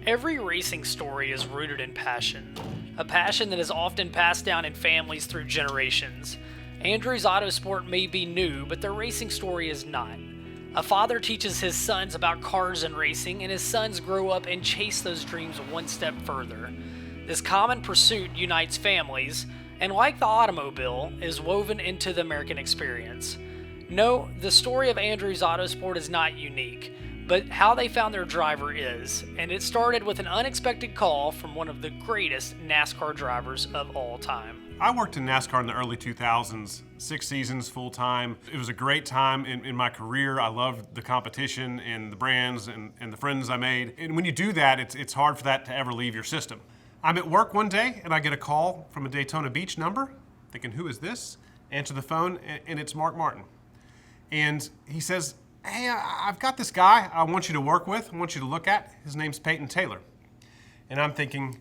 Every racing story is rooted in passion, a passion that is often passed down in families through generations. Andrew's Autosport may be new, but their racing story is not. A father teaches his sons about cars and racing, and his sons grow up and chase those dreams one step further. This common pursuit unites families, and like the automobile, is woven into the American experience. No, the story of Andrew's Autosport is not unique, but how they found their driver is, and it started with an unexpected call from one of the greatest NASCAR drivers of all time. I worked in NASCAR in the early 2000s, 6 seasons full time. It was a great time in my career. I loved the competition and the brands and the friends I made. And when you do that, it's hard for that to ever leave your system. I'm at work one day and I get a call from a Daytona Beach number, thinking, who is this? Answer the phone, and it's Mark Martin. And he says, hey, I've got this guy I want you to work with, I want you to look at. His name's Peyton Taylor. And I'm thinking,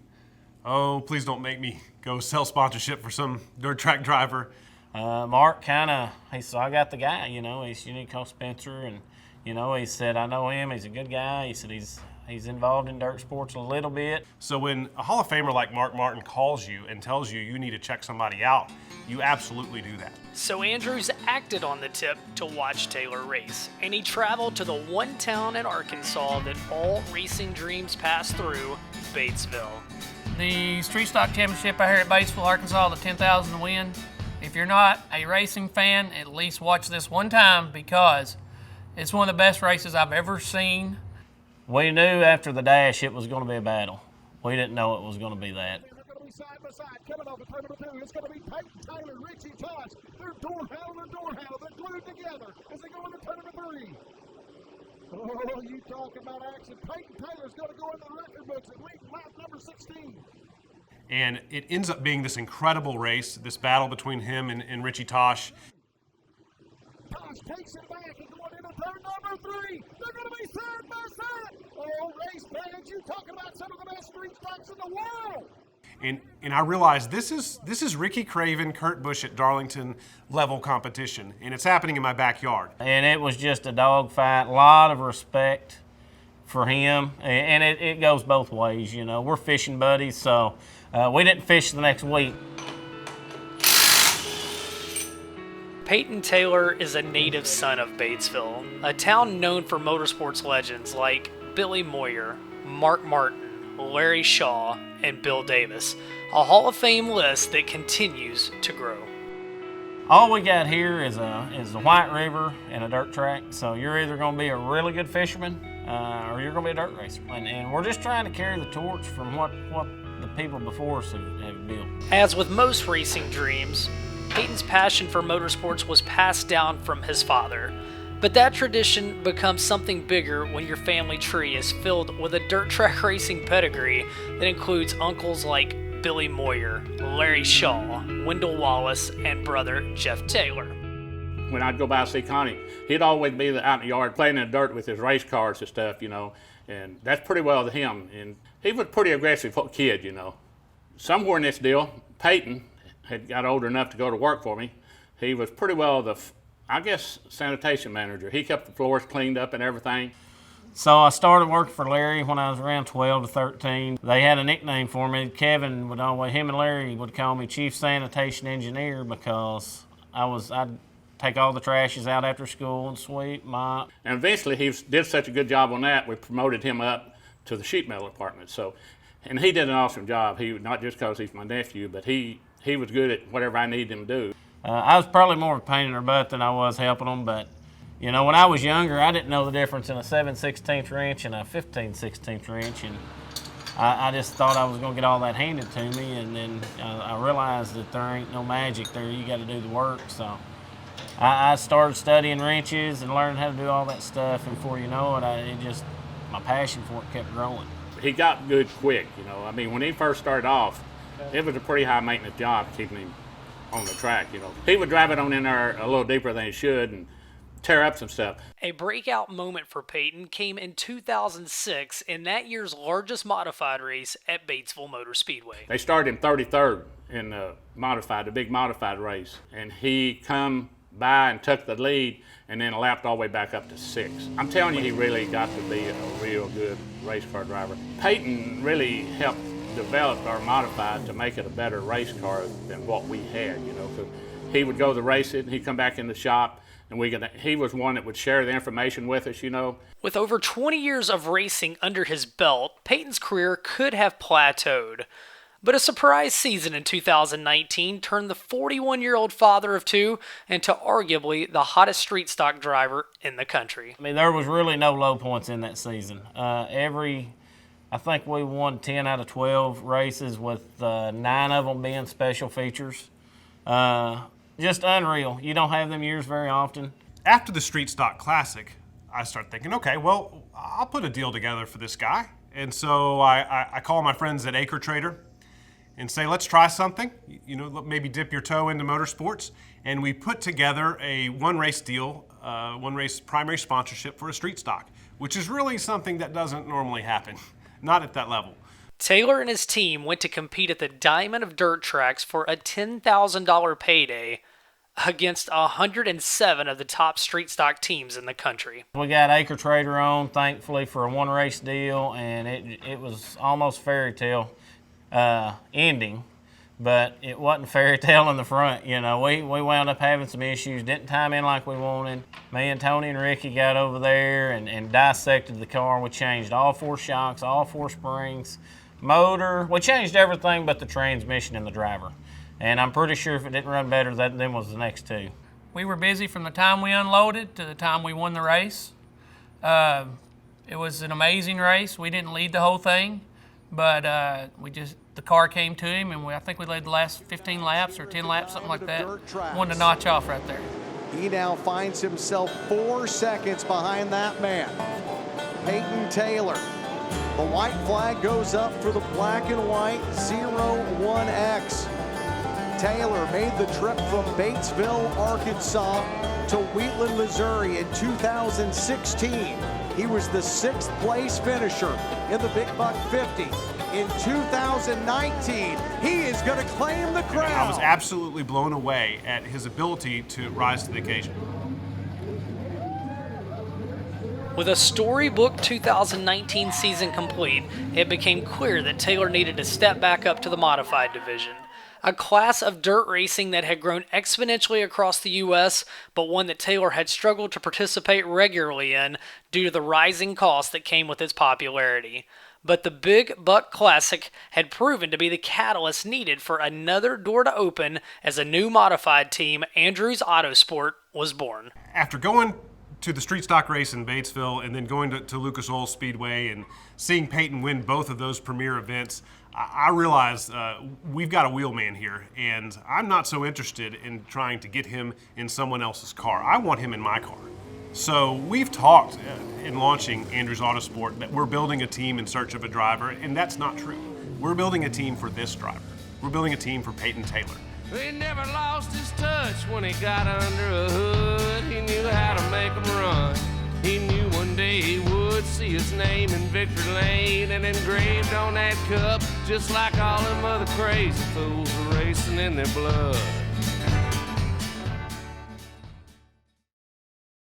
oh, please don't make me go sell sponsorship for some dirt track driver. Mark he said, I got the guy, he's unique called Spencer, and, he said, I know him, he's a good guy. He said he's involved in dirt sports a little bit. So when a Hall of Famer like Mark Martin calls you and tells you you need to check somebody out, you absolutely do that. So Andrews acted on the tip to watch Taylor race, and he traveled to the one town in Arkansas that all racing dreams pass through, Batesville. The Street Stock Championship out here at Batesville, Arkansas, the 10,000 to win. If you're not a racing fan, at least watch this one time because it's one of the best races I've ever seen. We knew after the dash it was going to be a battle. We didn't know it was going to be that. They're going to be side by side, coming off the turn number 2. It's going to be Peyton Taylor, Richie Tosh. They're door handle. They're glued together as they go into turn number 3. Oh, you talk about action. Peyton Taylor's going to go into the record books at least lap number 16. And it ends up being this incredible race, this battle between him and Richie Tosh. Tosh takes it back and going into turn number 3. They're going to be side by side. Oh, race fans, you talk about some of the best street stocks in the world. And I realized this is Ricky Craven, Kurt Busch at Darlington level competition, and it's happening in my backyard. And it was just a dogfight, a lot of respect for him, and it goes both ways, We're fishing buddies, so we didn't fish the next week. Peyton Taylor is a native son of Batesville, a town known for motorsports legends like Billy Moyer, Mark Martin, Larry Shaw, and Bill Davis, a Hall of Fame list that continues to grow. All we got here is the White River and a dirt track, so you're either going to be a really good fisherman or you're going to be a dirt racer. And we're just trying to carry the torch from what the people before us have built. As with most racing dreams, Peyton's passion for motorsports was passed down from his father. But that tradition becomes something bigger when your family tree is filled with a dirt track racing pedigree that includes uncles like Billy Moyer, Larry Shaw, Wendell Wallace, and brother Jeff Taylor. When I'd go by and see Connie, he'd always be out in the yard playing in the dirt with his race cars and stuff, and that's pretty well to him. And he was a pretty aggressive kid, Somewhere in this deal, Peyton had got older enough to go to work for me. He was pretty well sanitation manager. He kept the floors cleaned up and everything. So I started working for Larry when I was around 12 to 13. They had a nickname for me. Kevin him and Larry would call me Chief Sanitation Engineer because I'd take all the trashes out after school and sweep, mop. And eventually he did such a good job on that, we promoted him up to the sheet metal department. And he did an awesome job. He not just because he's my nephew, but he was good at whatever I needed him to do. I was probably more of a pain in their butt than I was helping them, but when I was younger, I didn't know the difference in a 7/16 wrench and a 15/16 wrench, and I just thought I was going to get all that handed to me, and then I realized that there ain't no magic there. You got to do the work, so I started studying wrenches and learning how to do all that stuff, and before you know it, my passion for it kept growing. He got good quick, when he first started off, it was a pretty high maintenance job keeping him on the track, He would drive it on in there a little deeper than he should and tear up some stuff. A breakout moment for Peyton came in 2006 in that year's largest modified race at Batesville Motor Speedway. They started him 33rd in the big modified race, and he come by and took the lead and then lapped all the way back up to 6th. I'm telling you, he really got to be a real good race car driver. Peyton really helped develop our modified to make it a better race car than what we had, you know, because he would go to race it and he'd come back in the shop and he was one that would share the information with us, you know. With over 20 years of racing under his belt, Peyton's career could have plateaued. But a surprise season in 2019 turned the 41-year-old father of two into arguably the hottest street stock driver in the country. I mean, there was really no low points in that season. I think we won 10 out of 12 races with 9 of them being special features. Just unreal. You don't have them years very often. After the Street Stock Classic, I start thinking, okay, well, I'll put a deal together for this guy. And so I call my friends at Acre Trader and say, let's try something, you know, maybe dip your toe into motorsports. And we put together a one-race deal, one-race primary sponsorship for a street stock, which is really something that doesn't normally happen, not at that level. Taylor and his team went to compete at the Diamond of Dirt Tracks for a $10,000 payday against 107 of the top street stock teams in the country. We got Acre Trader on, thankfully, for a one-race deal, and it was almost fairy tale ending, but it wasn't fairy tale in the front. You know, we wound up having some issues, didn't time in like we wanted. Me and Tony and Ricky got over there and dissected the car. We changed all 4 shocks, all 4 springs, motor. We changed everything but the transmission and the driver. And I'm pretty sure if it didn't run better, then was the next 2. We were busy from the time we unloaded to the time we won the race. It was an amazing race. We didn't lead the whole thing, but the car came to him, and I think we led the last 15 laps or 10 laps, something like that. Wanted to notch off right there. He now finds himself 4 seconds behind that man, Peyton Taylor. The white flag goes up for the black and white 01X. Taylor made the trip from Batesville, Arkansas to Wheatland, Missouri in 2016. He was the 6th place finisher in the Big Buck 50. In 2019, he is going to claim the crown. I was absolutely blown away at his ability to rise to the occasion. With a storybook 2019 season complete, it became clear that Taylor needed to step back up to the modified division. A class of dirt racing that had grown exponentially across the U.S., but one that Taylor had struggled to participate regularly in due to the rising costs that came with its popularity. But the Big Buck Classic had proven to be the catalyst needed for another door to open as a new modified team, Andrews Autosport, was born. After going to the street stock race in Batesville and then going to Lucas Oil Speedway and seeing Peyton win both of those premier events, I realized we've got a Wheelman here, and I'm not so interested in trying to get him in someone else's car. I want him in my car. So we've talked in launching Andrews Autosport that we're building a team in search of a driver, and that's not true. We're building a team for this driver. We're building a team for Peyton Taylor. He never lost his touch when he got under a hood. He knew how to make them run. He knew one day he would see his name in victory lane and engraved on that cup, just like all them other crazy fools were racing in their blood.